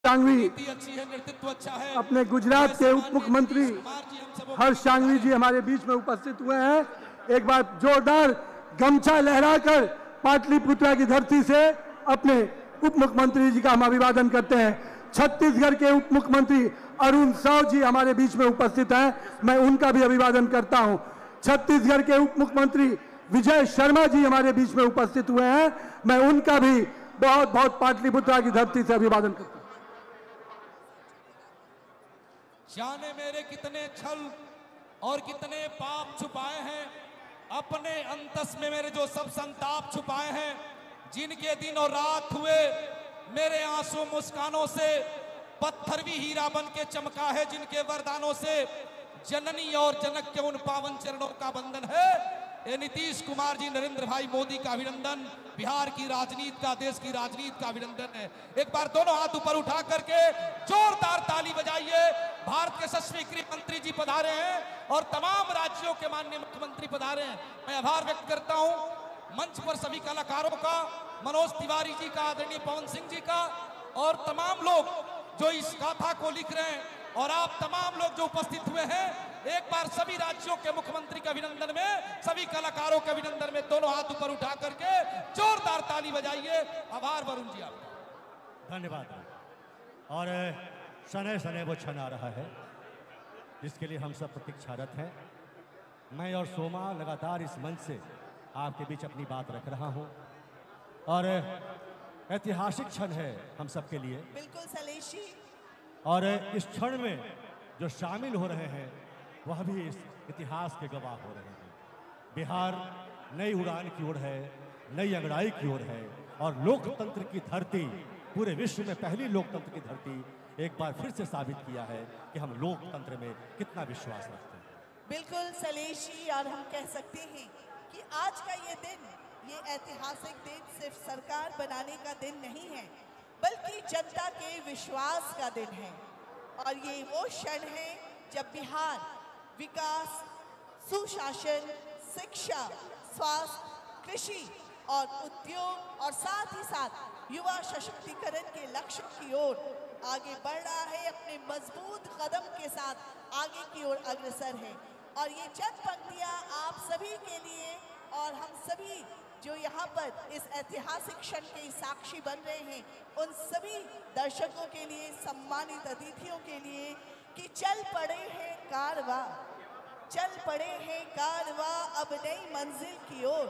सांघवी, अच्छी है, नेतृत्व अच्छा है। अपने गुजरात के उप मुख्यमंत्री हर्ष सांघवी जी हमारे बीच में उपस्थित हुए हैं। एक बार जोरदार गमछा लहराकर पाटलिपुत्रा की धरती से अपने उप मुख्यमंत्री जी का हम अभिवादन करते हैं। छत्तीसगढ़ के उप मुख्यमंत्री अरुण साव जी हमारे बीच में उपस्थित हैं, मैं उनका भी अभिवादन करता हूं। छत्तीसगढ़ के उप मुख्यमंत्री विजय शर्मा जी हमारे बीच में उपस्थित हुए हैं, मैं उनका भी बहुत बहुत पाटलिपुत्रा की धरती से अभिवादन करता हूं। जाने मेरे कितने छल और कितने पाप छुपाए हैं, अपने अंतस में मेरे जो सब संताप छुपाए हैं, जिनके दिन और रात हुए मेरे आंसू मुस्कानों से, पत्थर भी हीरा बन के चमका है जिनके वरदानों से, जननी और जनक के उन पावन चरणों का बंधन है। ये नीतीश कुमार जी, नरेंद्र भाई मोदी का अभिनंदन, बिहार की राजनीति का, देश की राजनीति का अभिनंदन है। एक बार दोनों हाथ ऊपर उठा करके जोरदार ताली बजाइए। भारत के यशस्वी गृह मंत्री जी पधारे हैं और तमाम राज्यों के माननीय मुख्यमंत्री पधारे हैं। मैं आभार व्यक्त करता हूं मंच पर सभी कलाकारों का, मनोज तिवारी जी का, आदरणीय पवन सिंह जी का, और तमाम लोग जो इस गाथा को लिख रहे हैं, और आप तमाम लोग जो उपस्थित हुए हैं। एक बार सभी राज्यों के मुख्यमंत्री के अभिनंदन में, सभी कलाकारों के अभिनंदन में दोनों हाथ ऊपर उठा करके जोरदार ताली बजाइए। आभार वरुण जी आपका। धन्यवाद। और शनै शनै वो क्षण आ रहा है जिसके लिए हम सब प्रतीक्षारत हैं। मैं और सोमा लगातार इस मंच से आपके बीच अपनी बात रख रहा हूं, और ऐतिहासिक क्षण है हम सबके लिए। बिल्कुल सलेश जी। और इस क्षण में जो शामिल हो रहे हैं वह भी इस इतिहास के गवाह हो रहे हैं। बिहार नई उड़ान की ओर है, नई अंगड़ाई की ओर है, और लोकतंत्र की धरती, पूरे विश्व में पहली लोकतंत्र की धरती एक बार फिर से साबित किया है कि हम लोकतंत्र में कितना विश्वास रखते हैं। बिल्कुल सलेश जी, और हम कह सकते हैं कि आज का ये दिन, ये ऐतिहासिक दिन सिर्फ सरकार बनाने का दिन नहीं है, बल्कि जनता के विश्वास का दिन है। और ये वो क्षण है जब बिहार विकास, सुशासन, शिक्षा, स्वास्थ्य, कृषि और उद्योग, और साथ ही साथ युवा सशक्तिकरण के लक्ष्य की ओर आगे बढ़ रहा है। अपने मजबूत कदम के साथ आगे की ओर अग्रसर है। और ये चंद पंक्तियां आप सभी के लिए, और हम सभी जो यहाँ पर इस ऐतिहासिक क्षण के साक्षी बन रहे हैं, उन सभी दर्शकों के लिए, सम्मानित अतिथियों के लिए, कि चल पड़े हैं कारवां, चल पड़े हैं कारवां अब नई मंजिल की ओर,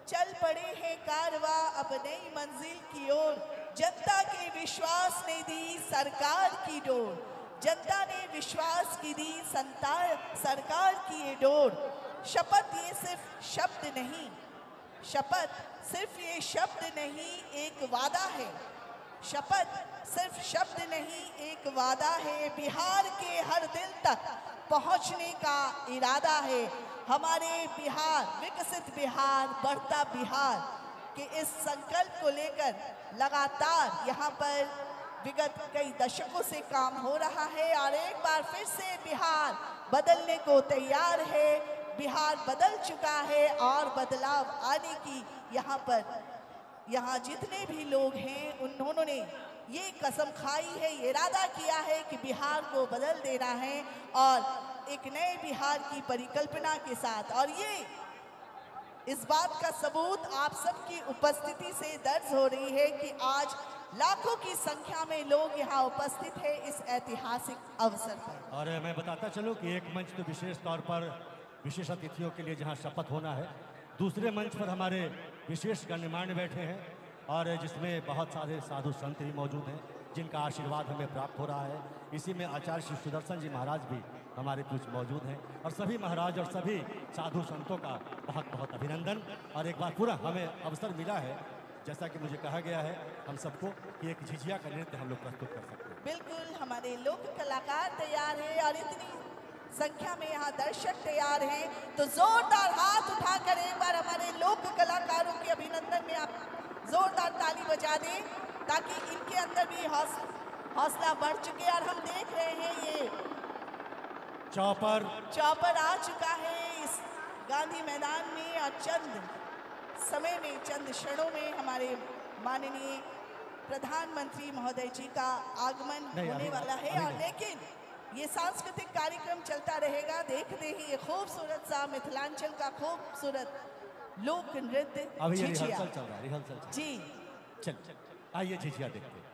चल पड़े हैं कारवां अब नई मंजिल की ओर। जनता के विश्वास ने दी सरकार की डोर, जनता ने विश्वास की दी सरकार की ये डोर। शपथ ये सिर्फ शब्द नहीं, शपथ सिर्फ ये शब्द नहीं, एक वादा है। शपथ सिर्फ शब्द नहीं, एक वादा है। बिहार के हर दिल तक पहुंचने का इरादा है। हमारे बिहार, विकसित बिहार, बढ़ता बिहार के इस संकल्प को लेकर लगातार यहाँ पर विगत कई दशकों से काम हो रहा है, और एक बार फिर से बिहार बदलने को तैयार है। बिहार बदल चुका है, और बदलाव आने की यहाँ जितने भी लोग हैं उन्होंने ये कसम खाई है, ये इरादा किया है कि बिहार को बदल देना है, और एक नए बिहार की परिकल्पना के साथ। और ये इस बात का सबूत आप सबकी उपस्थिति से दर्ज हो रही है कि आज लाखों की संख्या में लोग यहाँ उपस्थित हैं इस ऐतिहासिक अवसर पर। और मैं बताता चलूँ कि एक मंच तो विशेष तौर पर विशेष अतिथियों के लिए जहाँ शपथ होना है, दूसरे मंच पर हमारे विशेष गण्यमान्य बैठे हैं, और जिसमें बहुत सारे साधु संत भी मौजूद हैं जिनका आशीर्वाद हमें प्राप्त हो रहा है। इसी में आचार्य श्री सुदर्शन जी महाराज भी हमारे बीच मौजूद हैं, और सभी महाराज और सभी साधु संतों का बहुत बहुत अभिनंदन। और एक बार पूरा हमें अवसर मिला है, जैसा कि मुझे कहा गया है हम सबको, कि एक झिझिया का नृत्य हम लोग प्रस्तुत कर सकते हैं। बिल्कुल, हमारे लोक कलाकार तैयार हैं, और इतनी संख्या में यहाँ दर्शक तैयार हैं, तो जोरदार हाथ उठाकर एक बार हमारे लोक कलाकारों के अभिनंदन में आप जोरदार ताली बजा दें, ताकि इनके अंदर भी हौसला बढ़ चुके। और हम देख रहे हैं ये चौपर आ चुका है इस गांधी मैदान में, और चंद समय में, चंद क्षणों में हमारे माननीय प्रधानमंत्री महोदय जी का आगमन होने वाला है। और लेकिन ये सांस्कृतिक कार्यक्रम चलता रहेगा। देखते ही ये खूबसूरत सा मिथिलांचल का खूबसूरत लोक नृत्य झिझिया चल रहा है, रिहर्सल जी। चल आइए झिझिया देखते हैं।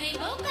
Love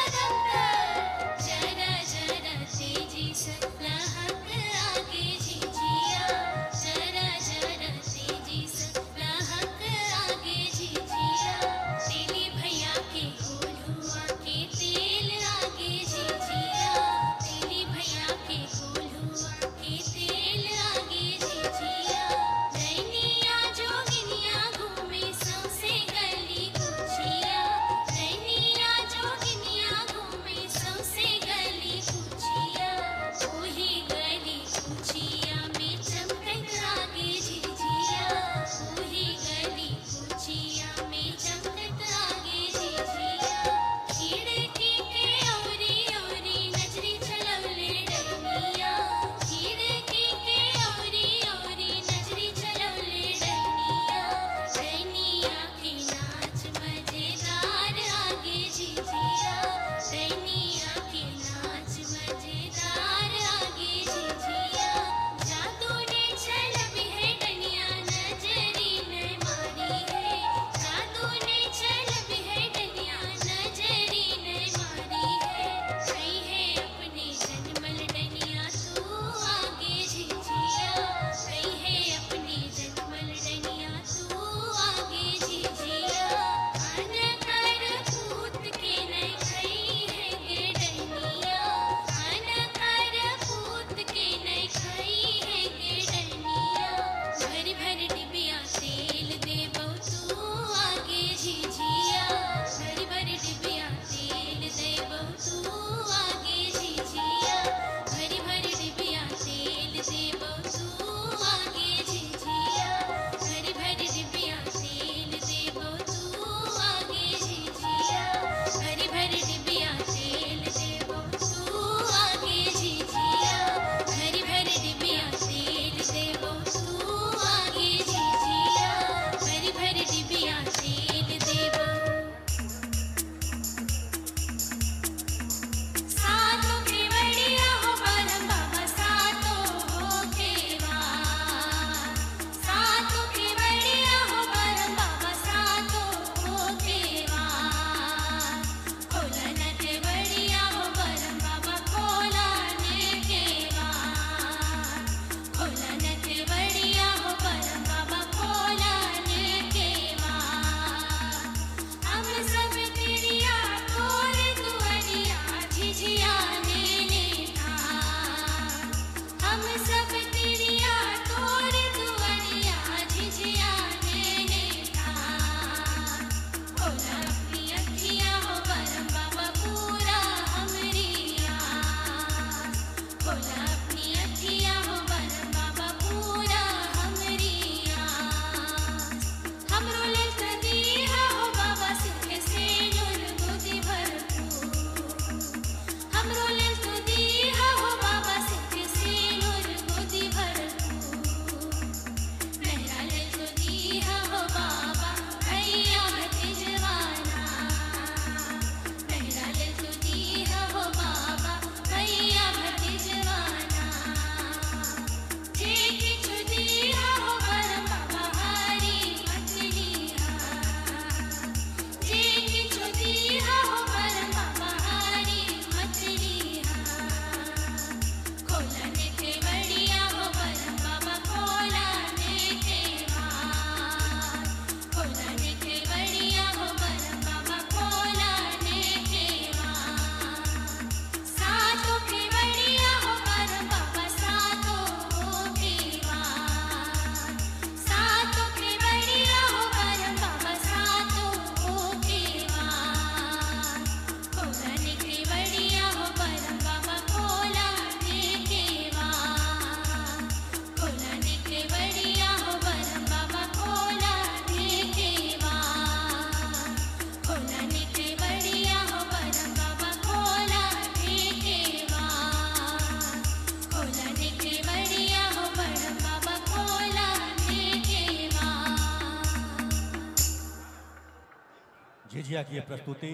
झिझिया की ये प्रस्तुति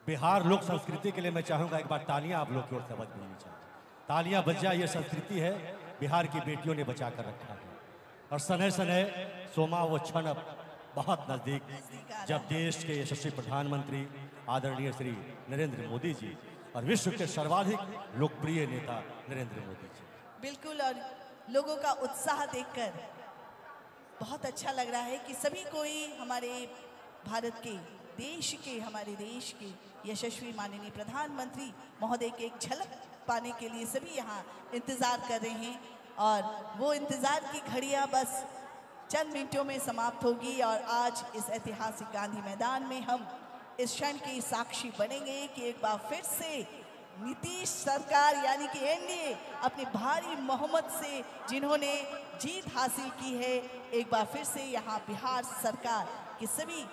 बिहार लोक संस्कृति के लिए मैं चाहूंगा एक बार तालियां आप लोग की ओर से बज मिलनी चाहिए। तालियां बज जाए, ये संस्कृति है बिहार की बेटियों ने बचा कर रखा है। और सनह सनह सोमा वो क्षण अब बहुत नजदीक, जब देश के यशस्वी प्रधानमंत्री आदरणीय श्री नरेंद्र मोदी जी और विश्व के सर्वाधिक लोकप्रिय नेता नरेंद्र मोदी जी। बिल्कुल, और लोगों का उत्साह देखकर बहुत अच्छा लग रहा है कि सभी कोई हमारे भारत के हमारे देश के यशस्वी माननीय प्रधानमंत्री महोदय के एक झलक पाने के लिए सभी यहाँ इंतज़ार कर रहे हैं। और वो इंतज़ार की घड़ियाँ बस चंद मिनटों में समाप्त होगी और आज इस ऐतिहासिक गांधी मैदान में हम इस क्षण के साक्षी बनेंगे कि एक बार फिर से नीतीश सरकार यानी कि एनडीए अपने भारी बहुमत से जिन्होंने जीत हासिल की है, एक बार फिर से यहाँ बिहार सरकार के सभी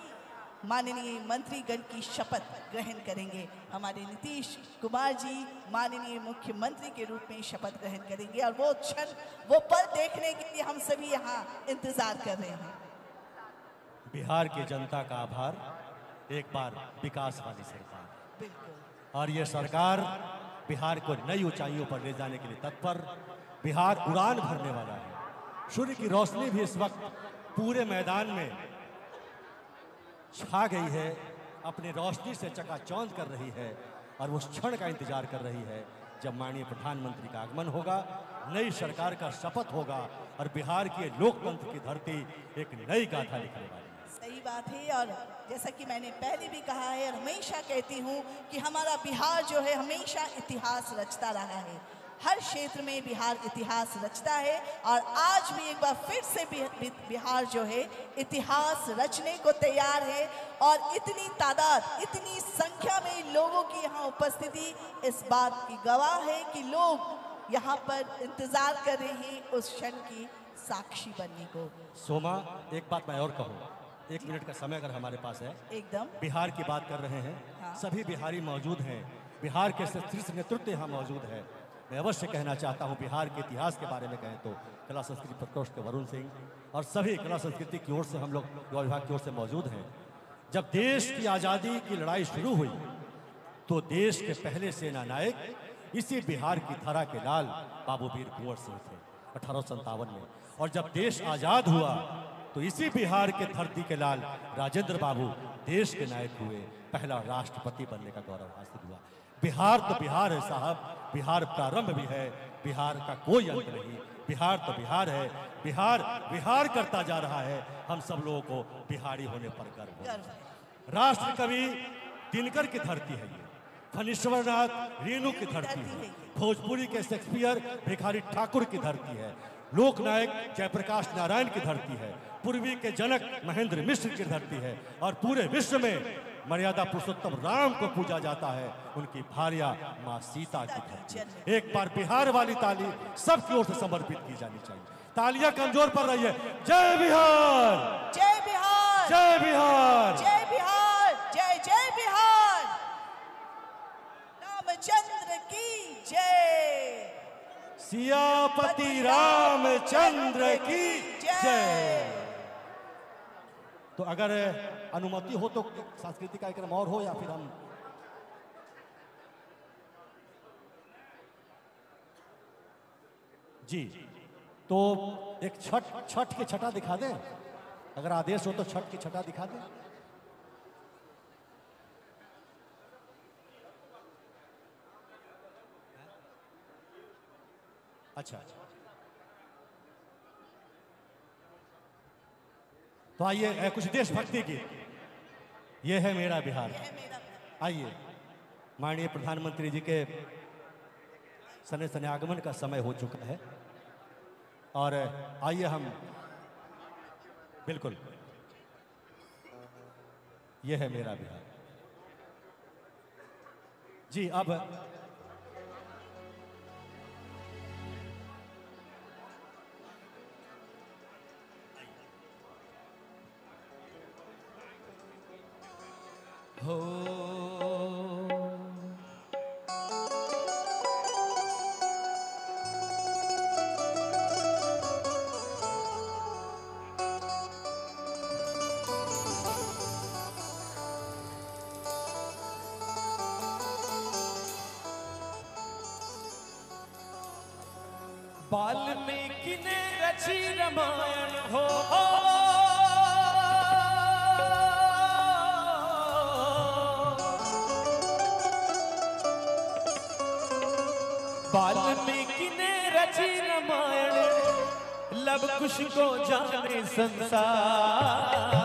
माननीय मंत्रीगण की शपथ ग्रहण करेंगे। हमारे नीतीश कुमार जी माननीय मुख्यमंत्री के रूप में शपथ ग्रहण करेंगे और वो क्षण, वो पल देखने के लिए हम सभी यहाँ इंतजार कर रहे हैं। बिहार की जनता का आभार, एक बार विकास वाली सरकार, बिल्कुल। और ये सरकार बिहार को नई ऊंचाइयों पर ले जाने के लिए तत्पर। बिहार उड़ान भरने वाला है। सूर्य की रोशनी भी इस वक्त पूरे मैदान में छा गई है, अपनी रोशनी से चकाचौंध कर रही है और उस क्षण का इंतजार कर रही है जब माननीय प्रधानमंत्री का आगमन होगा, नई सरकार का शपथ होगा और बिहार के लोकतंत्र की धरती एक नई गाथा लिखने वाली है। सही बात है, और जैसा कि मैंने पहले भी कहा है और हमेशा कहती हूँ कि हमारा बिहार जो है हमेशा इतिहास रचता रहा है। हर क्षेत्र में बिहार इतिहास रचता है और आज भी एक बार फिर से बिहार जो है इतिहास रचने को तैयार है। और इतनी तादाद, इतनी संख्या में लोगों की यहाँ उपस्थिति इस बात की गवाह है कि लोग यहाँ पर इंतजार कर रहे हैं उस क्षण की साक्षी बनने को। सोमा, एक बात मैं और कहूँ, 1 मिनट का समय अगर हमारे पास है। एकदम। बिहार की बात कर रहे हैं, हाँ। सभी बिहारी मौजूद हैं, बिहार के शीर्ष नेतृत्व यहाँ मौजूद है। मैं अवश्य कहना चाहता हूँ, बिहार के इतिहास के बारे में कहें तो कला संस्कृति प्रकोष्ठ के वरुण सिंह और सभी कला संस्कृति की ओर से हम लोग युवा विभाग की ओर से मौजूद हैं। जब देश की आज़ादी की लड़ाई शुरू हुई तो देश के पहले सेना नायक इसी बिहार की धरा के लाल बाबू वीर कुंवर सिंह थे 1857 में। और जब देश आज़ाद हुआ तो इसी बिहार के धरती के लाल राजेंद्र बाबू देश के नायक हुए, पहला राष्ट्रपति बनने का गौरव हासिल हुआ। बिहार तो बिहार है साहब, बिहार प्रारंभ भी है, बिहार का कोई अंत नहीं। बिहार तो बिहार है, बिहार विहार करता जा रहा है। हम सब लोगों को बिहारी होने पर गर्व है। राष्ट्र कवि दिनकर की धरती है ये, फणीश्वर नाथ रेणु की धरती है, भोजपुरी के शेक्सपियर भिखारी ठाकुर की धरती है, लोकनायक जयप्रकाश नारायण की धरती है, पूर्वी के जनक महेंद्र मिश्र की धरती है और पूरे विश्व में मर्यादा पुरुषोत्तम राम को पूजा जाता है, उनकी भार्या माँ सीता की धरती। एक बार बिहार वाली ताली सबकी ओर से समर्पित की जानी चाहिए। तालियां कमजोर पड़ रही है। जय बिहार, जय बिहार, जय बिहार, जय बिहार, जय जय बिहार। रामचंद्र की जय, सियापति रामचंद्र की जय। तो अगर अनुमति हो तो सांस्कृतिक कार्यक्रम और हो या फिर हम जी, तो एक छठ की छटा दिखा दें, अगर आदेश हो तो छठ की छटा दिखा दें। अच्छा, तो आइए कुछ देशभक्ति की। ये है मेरा बिहार। आइए, माननीय प्रधानमंत्री जी के सने सने आगमन का समय हो चुका है और आइए हम बिल्कुल, ये है मेरा बिहार जी। अब हो वाल्मीकि ने रची रामायण हो, वाल्मीकि ने रची रामायण, लब कुश को जाने संसार।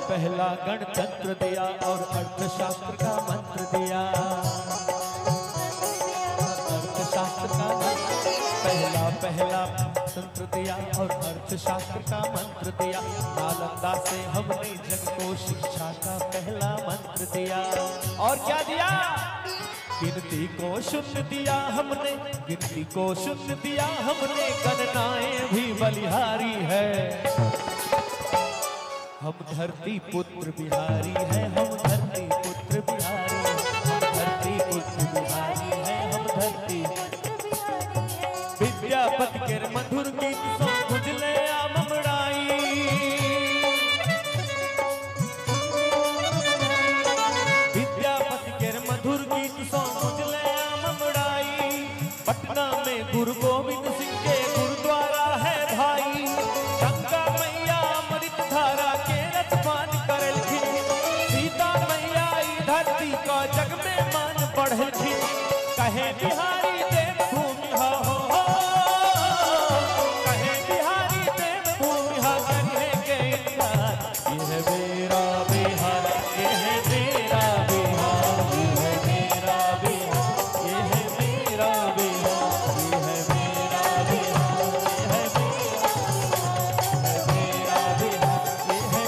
पहला गणतंत्र दिया और अर्थशास्त्र का मंत्र दिया। अर्थशास्त्र का मंत्र पहला तंत्र दिया और अर्थशास्त्र का मंत्र दिया। नालंदा से हमने जग को शिक्षा का पहला मंत्र दिया। और क्या दिया? गिनती को शून्य दिया हमने, गिनती को शून्य दिया हमने, गणनाएं भी बलिहारी है। हम धरती पुत्र बिहारी है, हम धरती पुत्र बिहारी है, हम धरती पुत्र बिहारी है, हम धरती। विद्यापति के मधुर गीत सो गुजले आममड़ाई, विद्यापति के मधुर गीत सो गुजले आममड़ाई। पटना में गुरु गोविंद सिंह के गुरुद्वारा है भाई। गंगा मैया अमृत धारा के रतपान करलखिन, सीता मैया ई धरती का जग में मान बढ़लखिन। कहे बिहारी देव भूमि हो, कहे बिहारी देव भूमि हो, कहे के इंकार। ये है मेरा बिहार, ये है मेरा बिहार, ये है मेरा बिहार, ये है मेरा बिहार, ये है मेरा बिहार, ये है मेरा बिहार, ये है मेरा बिहार, ये है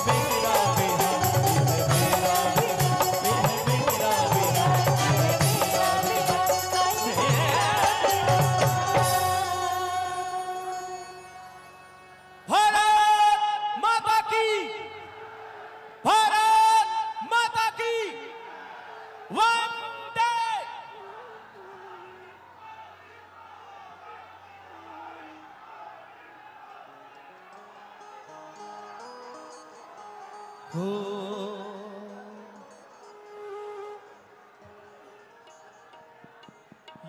मेरा बिहार, ये है मेरा बिहार, ये है भारत माता की, भारत माता की वंदे। हो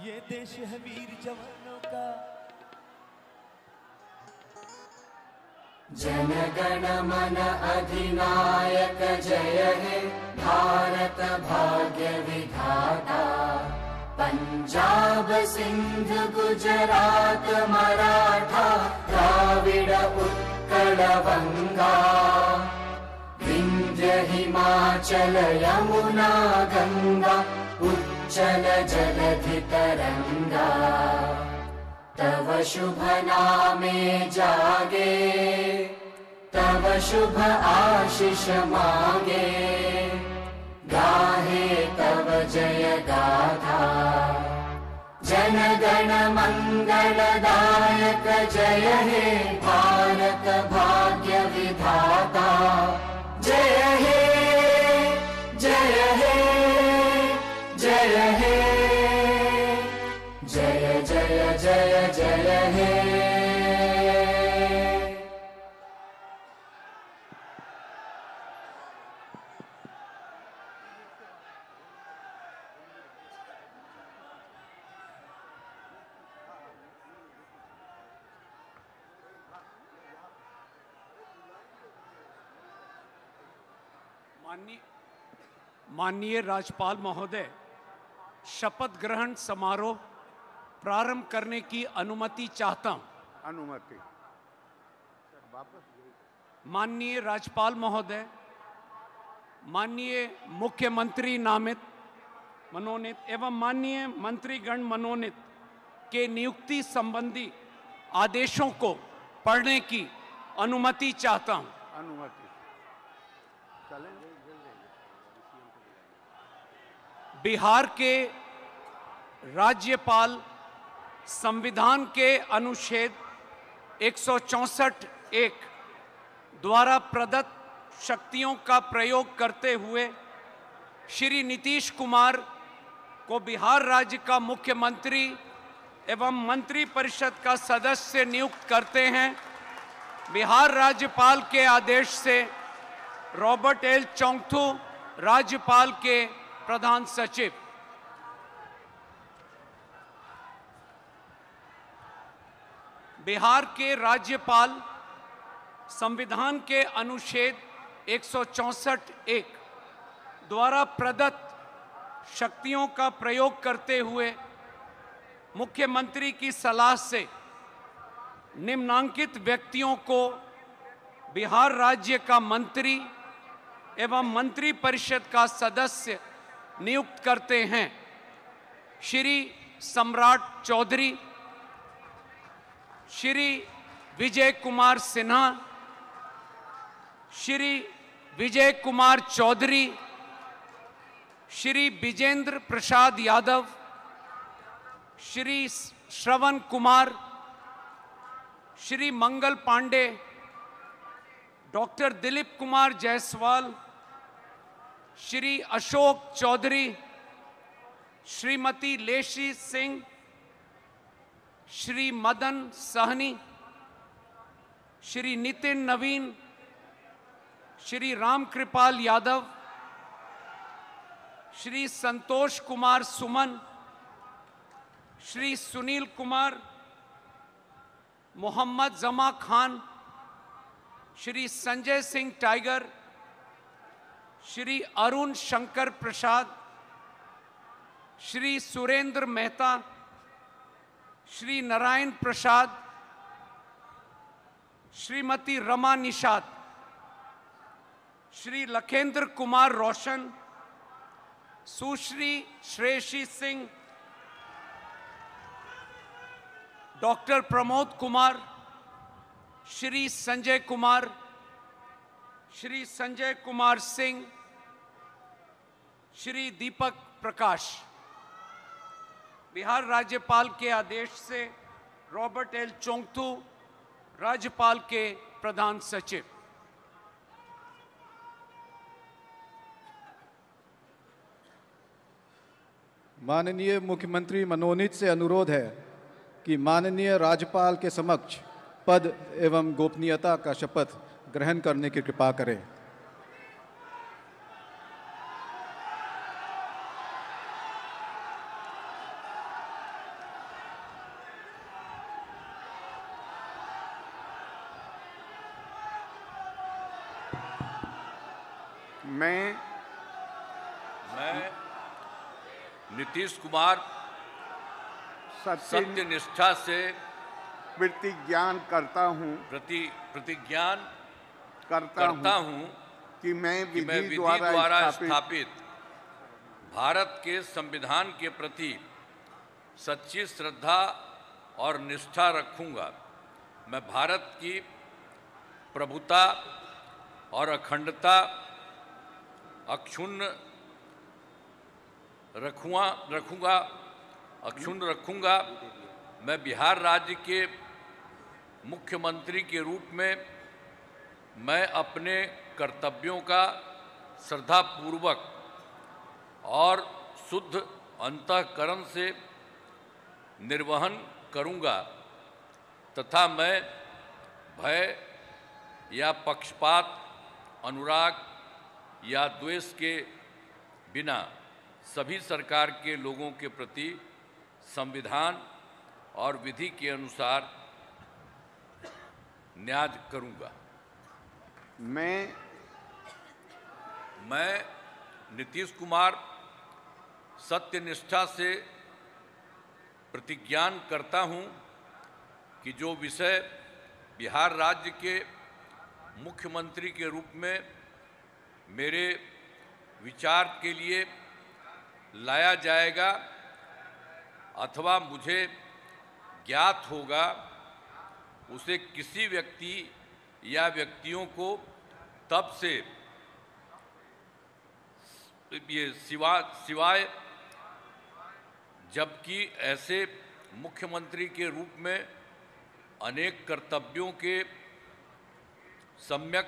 ये देश है वीर जवानों का। जनगण मन अधिनायक जय हे भारत भाग्य विधाता। पंजाब सिंध गुजरात मराठा द्राविड़ उत्कल बंगा। विंध्य हिमाचल यमुना गंगा उच्चल जलधि तरंगा। तव शुभ नामे जागे, तव शुभ आशीष मांगे। गाहे तव जय गाथा, जन गण मंगलदायक जय हे भारत भाग्य विधाता। जय हे जय हे जय हे, जय जय जय जय हे। माननीय राज्यपाल महोदय, शपथ ग्रहण समारोह प्रारंभ करने की अनुमति चाहता हूं। अनुमति। माननीय राज्यपाल महोदय, माननीय मुख्यमंत्री नामित मनोनीत एवं माननीय मंत्रीगण मनोनीत के नियुक्ति संबंधी आदेशों को पढ़ने की अनुमति चाहता हूं। अनुमति। बिहार के राज्यपाल संविधान के अनुच्छेद 164(1) द्वारा प्रदत्त शक्तियों का प्रयोग करते हुए श्री नीतीश कुमार को बिहार राज्य का मुख्यमंत्री एवं मंत्रिपरिषद का सदस्य नियुक्त करते हैं। बिहार राज्यपाल के आदेश से रॉबर्ट एल चोंगथू राज्यपाल के प्रधान सचिव। बिहार के राज्यपाल संविधान के अनुच्छेद 164(1) द्वारा प्रदत्त शक्तियों का प्रयोग करते हुए मुख्यमंत्री की सलाह से निम्नांकित व्यक्तियों को बिहार राज्य का मंत्री एवं मंत्रिपरिषद का सदस्य नियुक्त करते हैं। श्री सम्राट चौधरी, श्री विजय कुमार सिन्हा, श्री विजय कुमार चौधरी, श्री विजेंद्र प्रसाद यादव, श्री श्रवण कुमार, श्री मंगल पांडे, डॉक्टर दिलीप कुमार जायसवाल, श्री अशोक चौधरी, श्रीमती लेशी सिंह, श्री मदन सहनी, श्री नितिन नवीन, श्री रामकृपाल यादव, श्री संतोष कुमार सुमन, श्री सुनील कुमार, मोहम्मद जमा खान, श्री संजय सिंह टाइगर, श्री अरुण शंकर प्रसाद, श्री सुरेंद्र मेहता, श्री नारायण प्रसाद, श्रीमती रमा निषाद, श्री लखेंद्र कुमार रोशन, सुश्री श्रेयसी सिंह, डॉक्टर प्रमोद कुमार, श्री संजय कुमार, श्री संजय कुमार सिंह, श्री दीपक प्रकाश। बिहार राज्यपाल के आदेश से रॉबर्ट एल चोंगथू, राज्यपाल के प्रधान सचिव। माननीय मुख्यमंत्री मनोनीत से अनुरोध है कि माननीय राज्यपाल के समक्ष पद एवं गोपनीयता का शपथ ग्रहण करने की कृपा करें। मैं नीतीश कुमार सत्यनिष्ठा से प्रतिज्ञान करता हूँ कि मैं विधि द्वारा स्थापित भारत के संविधान के प्रति सच्ची श्रद्धा और निष्ठा रखूंगा। मैं भारत की प्रभुता और अखंडता अक्षुण्ण रखूंगा। मैं बिहार राज्य के मुख्यमंत्री के रूप में मैं अपने कर्तव्यों का श्रद्धापूर्वक और शुद्ध अंतःकरण से निर्वहन करूंगा तथा मैं भय या पक्षपात, अनुराग या द्वेष के बिना सभी सरकार के लोगों के प्रति संविधान और विधि के अनुसार न्याय करूंगा। मैं नीतीश कुमार सत्यनिष्ठा से प्रतिज्ञान करता हूं कि जो विषय बिहार राज्य के मुख्यमंत्री के रूप में मेरे विचार के लिए लाया जाएगा अथवा मुझे ज्ञात होगा, उसे किसी व्यक्ति या व्यक्तियों को तब से ये सिवाय जबकि ऐसे मुख्यमंत्री के रूप में अनेक कर्तव्यों के सम्यक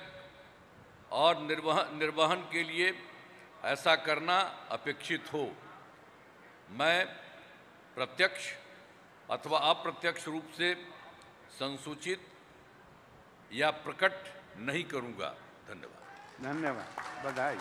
और निर्वहन के लिए ऐसा करना अपेक्षित हो, मैं प्रत्यक्ष अथवा अप्रत्यक्ष रूप से संसूचित या प्रकट नहीं करूंगा। धन्यवाद। बधाई।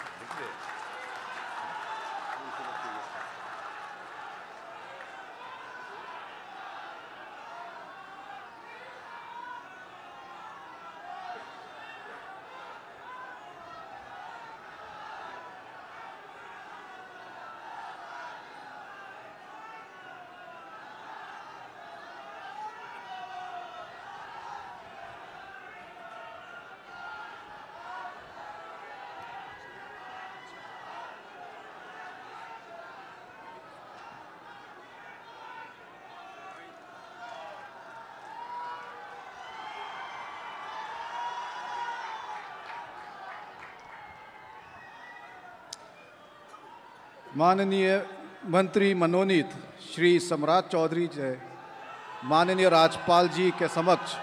माननीय मंत्री मनोनीत श्री सम्राट चौधरी से माननीय राज्यपाल जी के समक्ष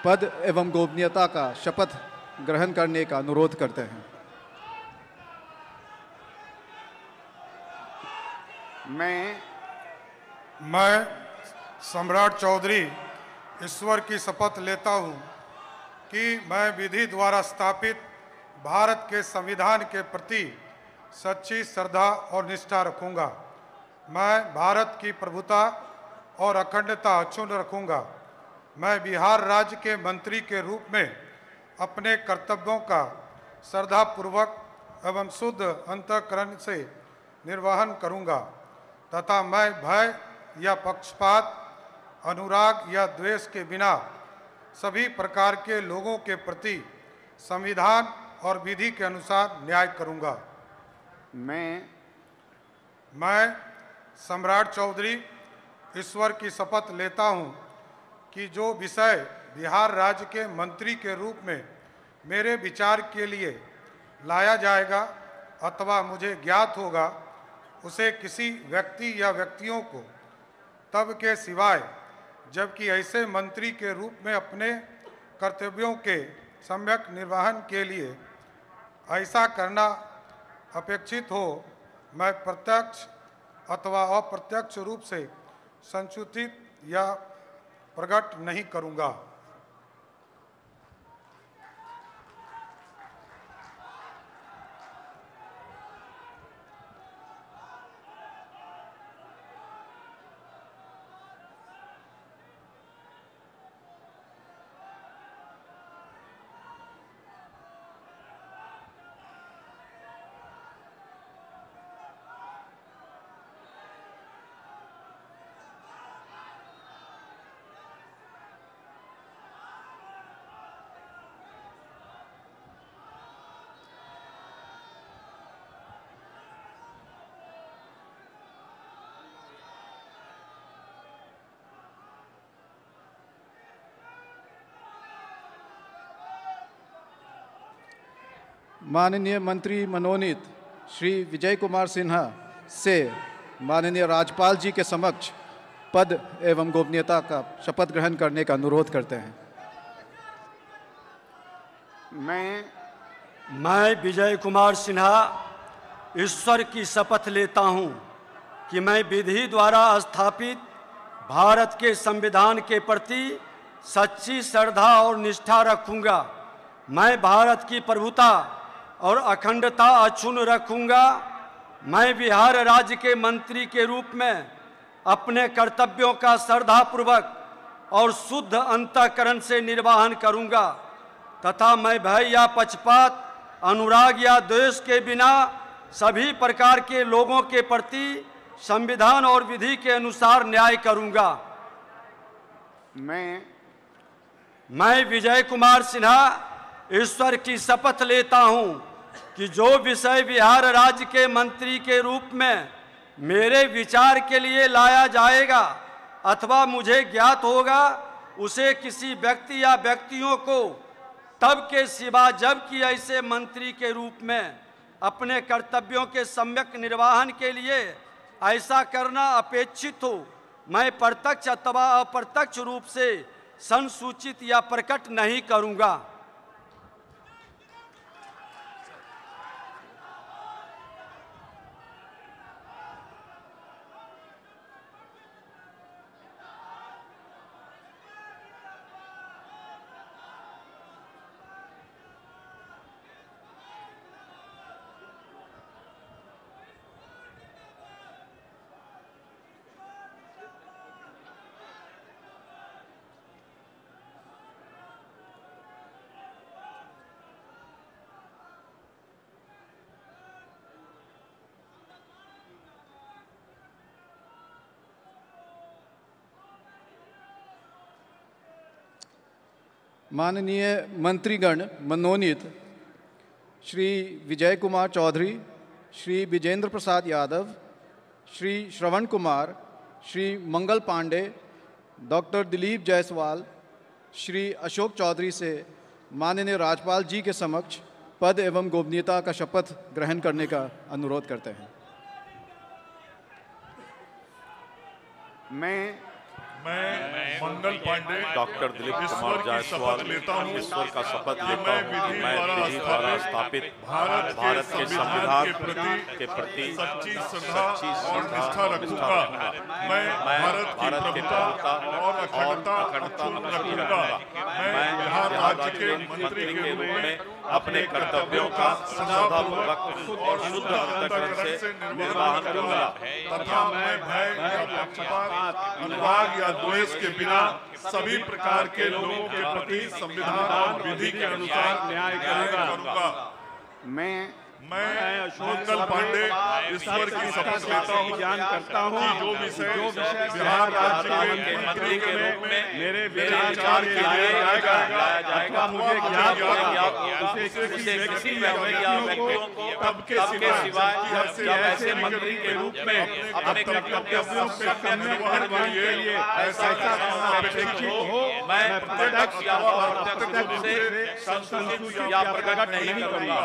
पद एवं गोपनीयता का शपथ ग्रहण करने का अनुरोध करते हैं। मैं सम्राट चौधरी ईश्वर की शपथ लेता हूँ कि मैं विधि द्वारा स्थापित भारत के संविधान के प्रति सच्ची श्रद्धा और निष्ठा रखूँगा। मैं भारत की प्रभुता और अखंडता अक्षुण्ण रखूँगा। मैं बिहार राज्य के मंत्री के रूप में अपने कर्तव्यों का श्रद्धापूर्वक एवं शुद्ध अंतःकरण से निर्वहन करूँगा तथा मैं भय या पक्षपात, अनुराग या द्वेष के बिना सभी प्रकार के लोगों के प्रति संविधान और विधि के अनुसार न्याय करूँगा। मैं सम्राट चौधरी ईश्वर की शपथ लेता हूँ कि जो विषय बिहार राज्य के मंत्री के रूप में मेरे विचार के लिए लाया जाएगा अथवा मुझे ज्ञात होगा उसे किसी व्यक्ति या व्यक्तियों को तब के सिवाय जबकि ऐसे मंत्री के रूप में अपने कर्तव्यों के सम्यक निर्वहन के लिए ऐसा करना अपेक्षित हो, मैं प्रत्यक्ष अथवा अप्रत्यक्ष रूप से संसूचित या प्रकट नहीं करूँगा। माननीय मंत्री मनोनीत श्री विजय कुमार सिन्हा से माननीय राज्यपाल जी के समक्ष पद एवं गोपनीयता का शपथ ग्रहण करने का अनुरोध करते हैं। मैं विजय कुमार सिन्हा ईश्वर की शपथ लेता हूं कि मैं विधि द्वारा स्थापित भारत के संविधान के प्रति सच्ची श्रद्धा और निष्ठा रखूंगा। मैं भारत की प्रभुता और अखंडता अक्षुण्ण रखूंगा। मैं बिहार राज्य के मंत्री के रूप में अपने कर्तव्यों का श्रद्धापूर्वक और शुद्ध अंतःकरण से निर्वहन करूंगा तथा मैं भय या पक्षपात, अनुराग या द्वेष के बिना सभी प्रकार के लोगों के प्रति संविधान और विधि के अनुसार न्याय करूंगा। मैं विजय कुमार सिन्हा ईश्वर की शपथ लेता हूं कि जो विषय बिहार राज्य के मंत्री के रूप में मेरे विचार के लिए लाया जाएगा अथवा मुझे ज्ञात होगा उसे किसी व्यक्ति या व्यक्तियों को तब के सिवा जबकि ऐसे मंत्री के रूप में अपने कर्तव्यों के सम्यक निर्वहन के लिए ऐसा करना अपेक्षित हो, मैं प्रत्यक्ष अथवा अप्रत्यक्ष रूप से संसूचित या प्रकट नहीं करूंगा। माननीय मंत्रीगण मनोनीत श्री विजय कुमार चौधरी, श्री विजेंद्र प्रसाद यादव, श्री श्रवण कुमार, श्री मंगल पांडे, डॉक्टर दिलीप जायसवाल, श्री अशोक चौधरी से माननीय राज्यपाल जी के समक्ष पद एवं गोपनीयता का शपथ ग्रहण करने का अनुरोध करते हैं। मैं मंगल पांडे डॉक्टर दिलीप कुमार जायसवाल ईश्वर का शपथ लेता हूँ कि मैं विधि द्वारा स्थापित भारत के संविधान के प्रति सच्ची श्रद्धा और निष्ठा रखूंगा। मैं भारत की प्रभुता और अखंडता रखूंगा। मैं बिहार राज्य के मंत्री के रूप में अपने कर्तव्यों का श्रद्धापूर्वक और शुद्ध अंतःकरण से निर्वहन करूंगा तथा मैं भय या पक्षपात, अनुराग या द्वेष के बिना सभी प्रकार के लोगों के प्रति संविधान और विधि के अनुसार न्याय करूंगा। मैं मंगल पांडे ईश्वर की शपथ लेता हूँ ज्ञान करता हूँ कि जो विषय बिहार राज्य के मंत्री के रूप में मेरे विचार के लिए लाया जाएगा मुझे ज्ञात उसे किसी व्यक्तियों को तब के सिवाय ऐसे मंत्री के रूप में अपने कर्तव्यों के निर्वहन के लिए ऐसा अपेक्षित हो मैं प्रत्यक्ष या अप्रत्यक्ष रूप से संसूचित या प्रकट नहीं करूंगा।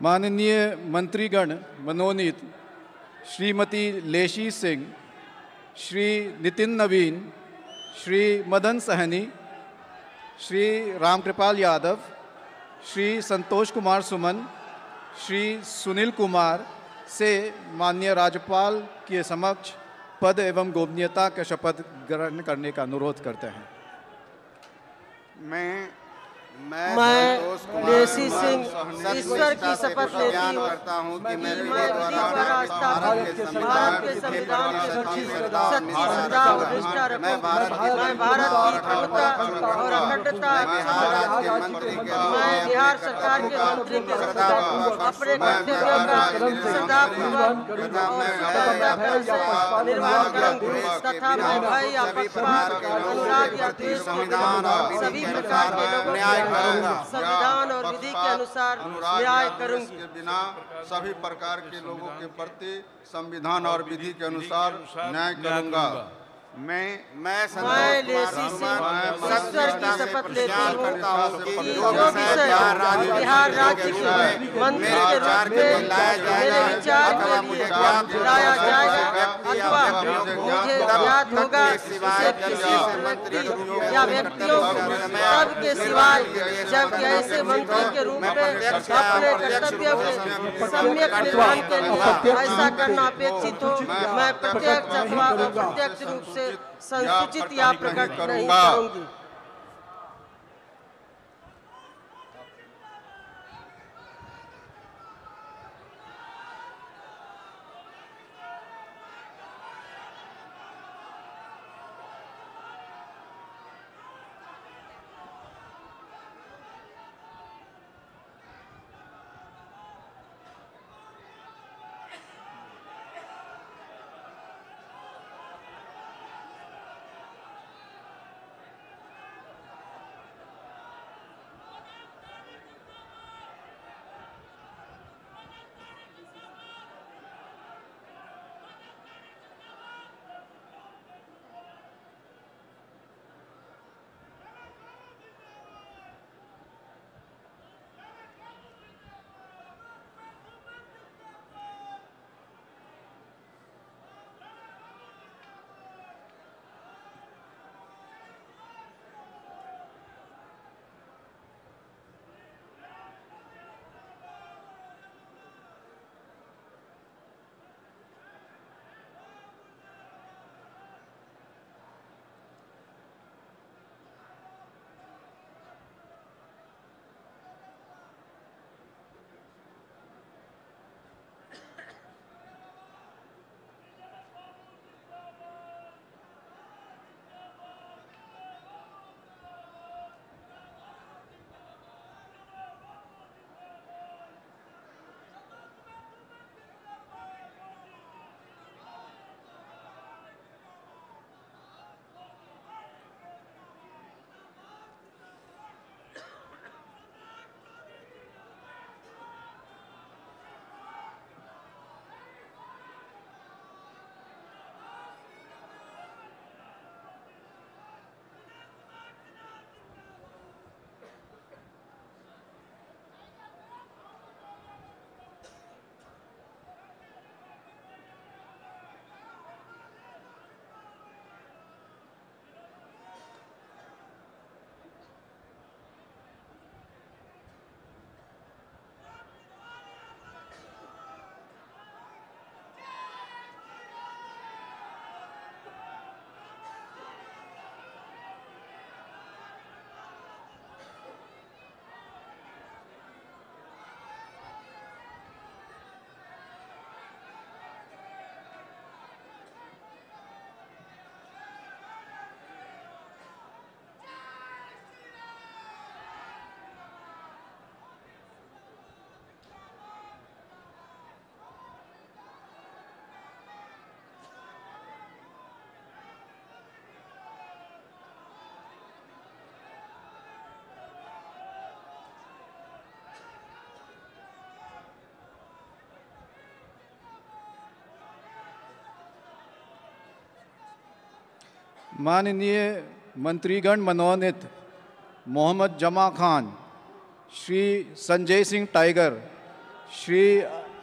माननीय मंत्रीगण मनोनीत श्रीमती लेशी सिंह, श्री नितिन नवीन, श्री मदन सहनी, श्री रामकृपाल यादव, श्री संतोष कुमार सुमन, श्री सुनील कुमार से माननीय राज्यपाल के समक्ष पद एवं गोपनीयता का शपथ ग्रहण करने का अनुरोध करते हैं। मैं लेसी सिंह ईश्वर की शपथ लेती हूँ करता हूँ कि मैं विधि द्वारा स्थापित भारत के संविधान के सच्ची श्रद्धा और निष्ठा रखूंगी। मैं भारत की प्रभुता और अखंडता मैं बिहार सरकार के मंत्री के अपने कर्तव्यों का श्रद्धापूर्वक निर्वहन करूंगी तथा मैं भय या पक्षपात अनुराग या द्वेष सभी प्रकार के लोगों संविधान और विधि के अनुसार न्याय करूंगी। के बिना सभी प्रकार के लोगों के प्रति संविधान और विधि के अनुसार न्याय करूंगा। मैं लेसी सिंह ईश्वर की शपथ लेती हूँ कि जो विषय बिहार राज्य के मंत्री के रूप में मेरे विचार के लिए लाया जाएगा अथवा मुझे ज्ञात होगा उसे किसी व्यक्ति या व्यक्तियों सब के सिवाय जबकि ऐसे मंत्री के रूप में अपने कर्तव्यों के सम्यक निर्वहन के लिए ऐसा करना अपेक्षित हो मैं प्रत्यक्ष अथवा अप्रत्यक्ष रूप से संसूचित या प्रकट नहीं करूंगी। माननीय मंत्रीगण मनोनीत मोहम्मद जमा खान, श्री संजय सिंह टाइगर, श्री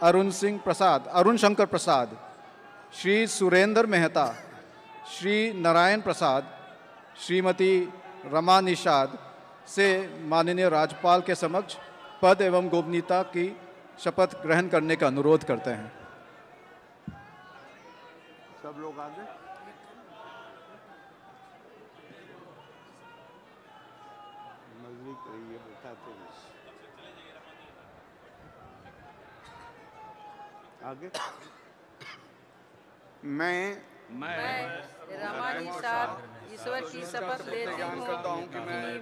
अरुण शंकर प्रसाद, श्री सुरेंद्र मेहता, श्री नारायण प्रसाद, श्रीमती रमा निषाद से माननीय राज्यपाल के समक्ष पद एवं गोपनीयता की शपथ ग्रहण करने का अनुरोध करते हैं। सब लोग आगे। नजदीक रहिए, बताते हैं आगे। मैं रामानी साहब ईश्वर की शपथ लेती हूँ कि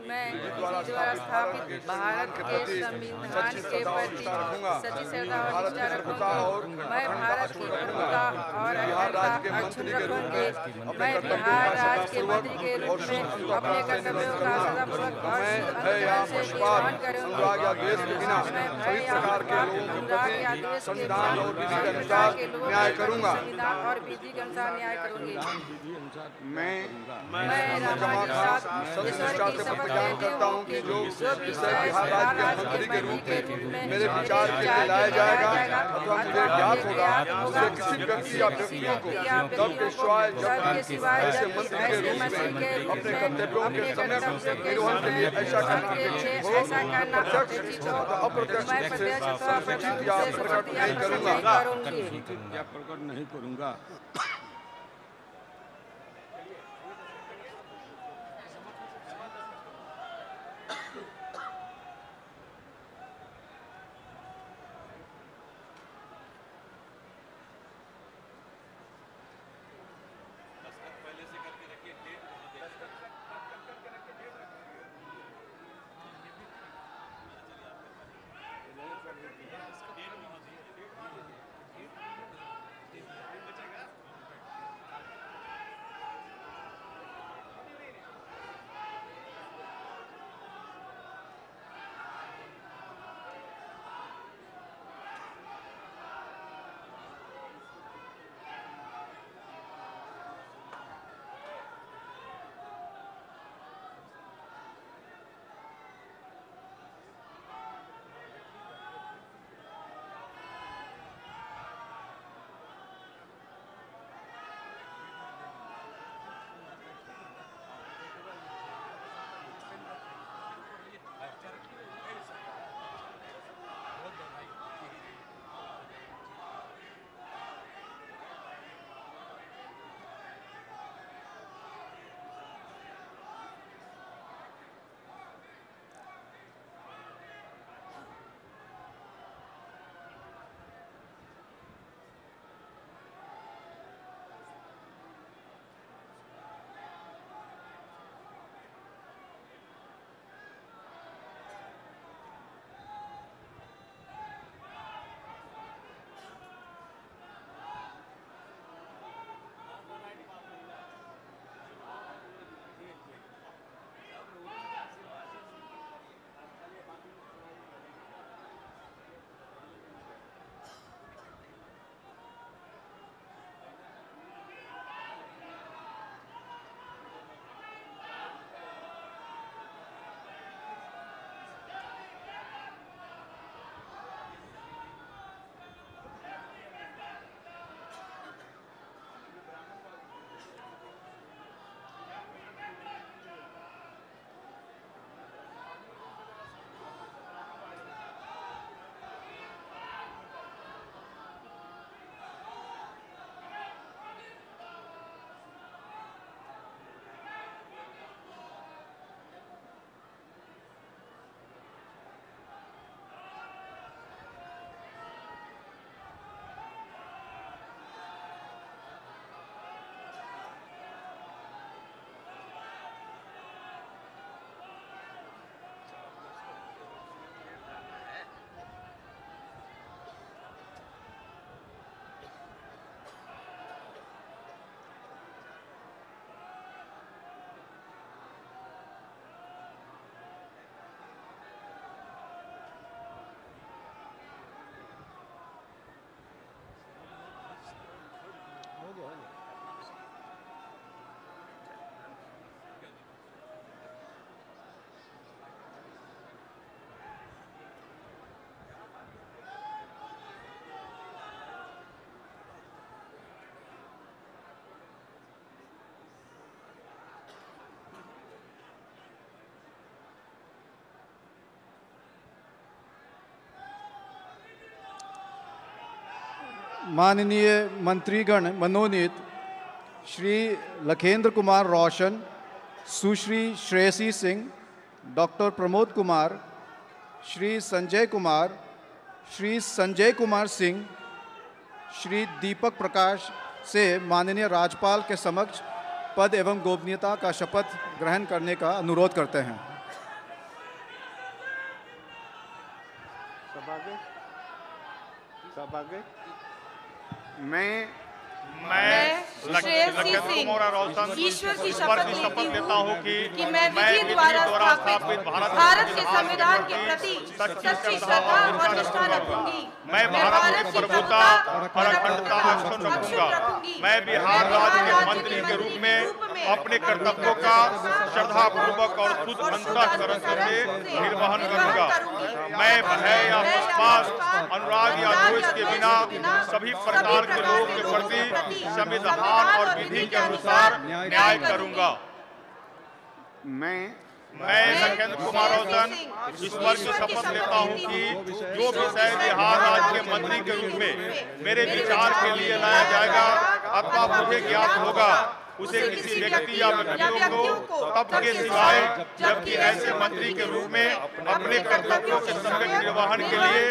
मैं विधि द्वारा स्थापित भारत के संविधान के प्रति सच्ची श्रद्धा और निष्ठा रखूंगा। मैं भारत की अखंडता और अखंडता अक्षुण्ण रखूंगी। मैं बिहार राज्य के मंत्री के रूप में अपने कर्तव्यों का सदापूर्वक और अनुशासन से निर्वहन करूंगी। मैं भय या अनुराग या देश के संविधान और विधि के अनुसार न्याय करूंगा और विधि के अनुसार न्याय करूंगी। मैं रामानी साहब ईश्वर की शपथ लेती हूँ कि जो विषय बिहार राज्य के मंत्री के रूप में मेरे विचार के लिए लाया जाएगा अथवा मुझे ज्ञात होगा, उससे किसी व्यक्ति या व्यक्तियों को तब के सिवाय ऐसे मंत्री के रूप में अपने कर्तव्यों के समय निर्वहन के लिए ऐसा करना प्रत्यक्ष अथवा अप्रत्यक्ष या प्रकट नहीं करूंगा। माननीय मंत्रीगण मनोनीत श्री लखेंद्र कुमार रोशन, सुश्री श्रेयसी सिंह, डॉक्टर प्रमोद कुमार, श्री संजय कुमार, श्री संजय कुमार सिंह, श्री दीपक प्रकाश से माननीय राज्यपाल के समक्ष पद एवं गोपनीयता का शपथ ग्रहण करने का अनुरोध करते हैं। मैं लखेंद्र कुमार रोशन ईश्वर की शपथ लेता हूँ कि मैं विधि द्वारा स्थापित भारत के संविधान के प्रति सच्ची श्रद्धा और निष्ठा रखूंगी। मैं भारत की प्रभुता और अखंडता अक्षुण्ण रखूंगा। मैं बिहार राज्य के मंत्री के रूप में अपने कर्तव्यों का श्रद्धापूर्वक और शुद्ध अंतःकरण से निर्वहन करूंगा। मैं भय या पक्षपात, अनुराग या द्वेष के बिना सभी प्रकार के लोगों के प्रति संविधान और विधि के अनुसार न्याय करूंगा। मैं लखेंद्र कुमार रोशन ईश्वर की शपथ लेता हूं कि जो विषय बिहार राज्य के मंत्री के रूप में मेरे विचार के लिए लाया जाएगा अथवा मुझे ज्ञात होगा, उसे किसी व्यक्ति या व्यक्तियों को तब के सिवाय जबकि ऐसे मंत्री के रूप में अपने कर्तव्यों के सम्यक निर्वहन के लिए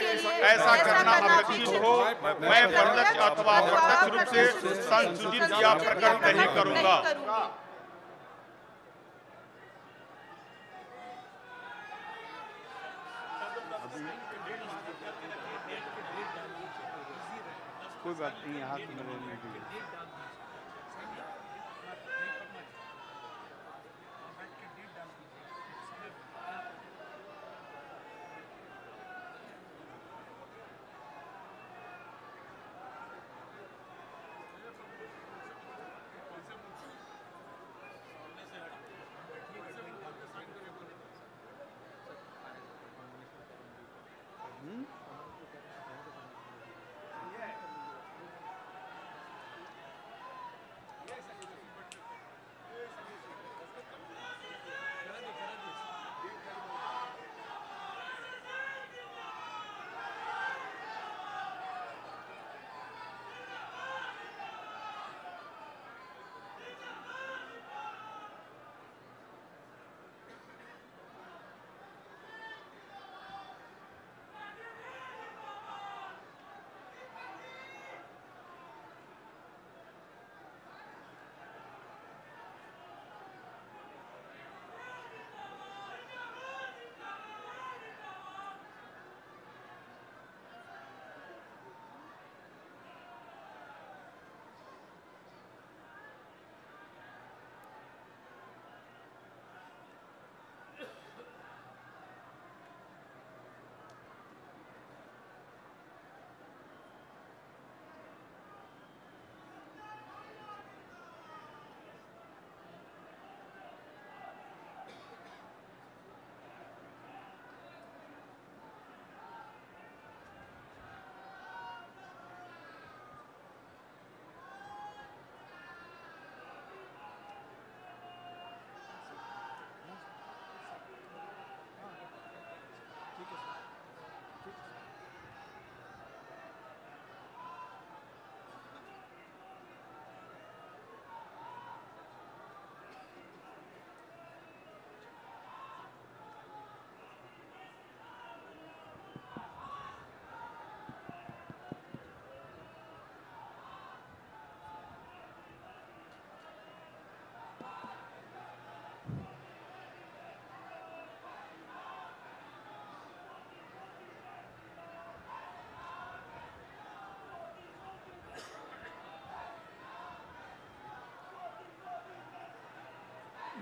ऐसा करना अपेक्षित हो, मैं प्रत्यक्ष अथवा अप्रत्यक्ष रूप से संसूचित या प्रकट नहीं करूंगा। कोई बात नहीं, हाथ में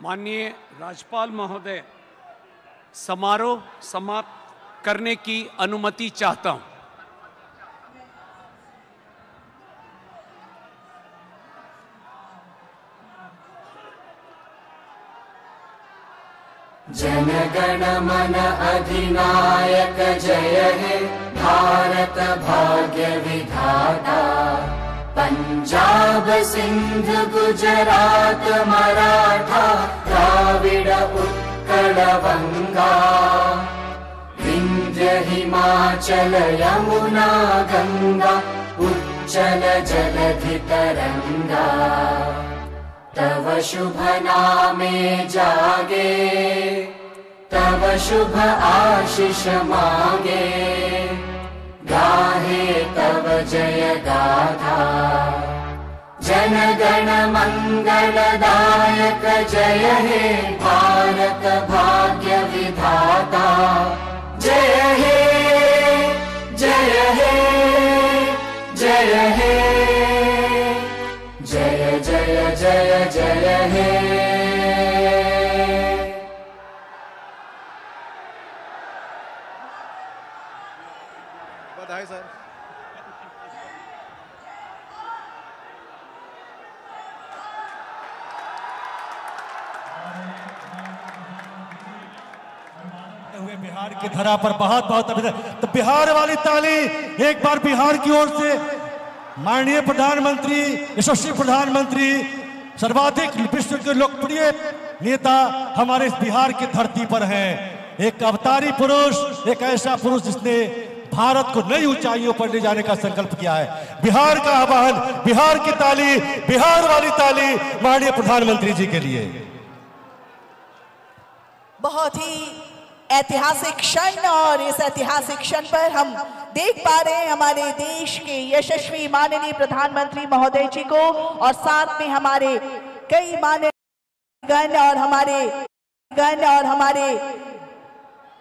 माननीय राज्यपाल महोदय, समारोह समाप्त करने की अनुमति चाहता हूं। जन गण मन अधिनायक जय हे भारत भाग्य विधाता। पंजाब सिंध गुजरात मराठा द्राविड़ उत्कल बंगा। विंध्य हिमाचल यमुना गंगा चञ्चल जलधि तरंगा तव शुभ नामे जागे तव शुभ आशीष मांगे गाहे तव जय गाथा जन गण मंगलदायक जय हे भारत भाग्य विधाता जय हे जय हे जय हे जय जय जय जय हे। बधाई सर। हुए बिहार की धरा पर बहुत बहुत अभिनंदन। तो बिहार वाली ताली एक बार बिहार की ओर से। माननीय प्रधानमंत्री, यशस्वी प्रधानमंत्री, सर्वाधिक विश्व के लोकप्रिय नेता हमारे इस बिहार की धरती पर हैं। एक अवतारी पुरुष, एक ऐसा पुरुष जिसने भारत को नई ऊंचाइयों पर ले जाने का संकल्प किया है। बिहार का आह्वान, बिहार की ताली, बिहार वाली ताली माननीय प्रधानमंत्री जी के लिए। बहुत ही ऐतिहासिक क्षण, और इस ऐतिहासिक क्षण पर हम देख पा रहे हैं हमारे देश के यशस्वी माननीय प्रधानमंत्री महोदय जी को, और साथ में हमारे कई माननीय गण और हमारे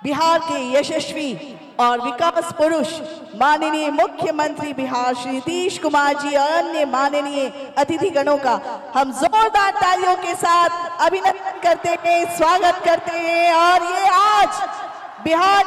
बिहार के यशस्वी और विकास पुरुष माननीय मुख्यमंत्री बिहार श्री नीतीश कुमार जी और अन्य माननीय अतिथि गणों का हम जोरदार तालियों के साथ अभिनंदन करते हैं, स्वागत करते हैं। और ये आज बिहार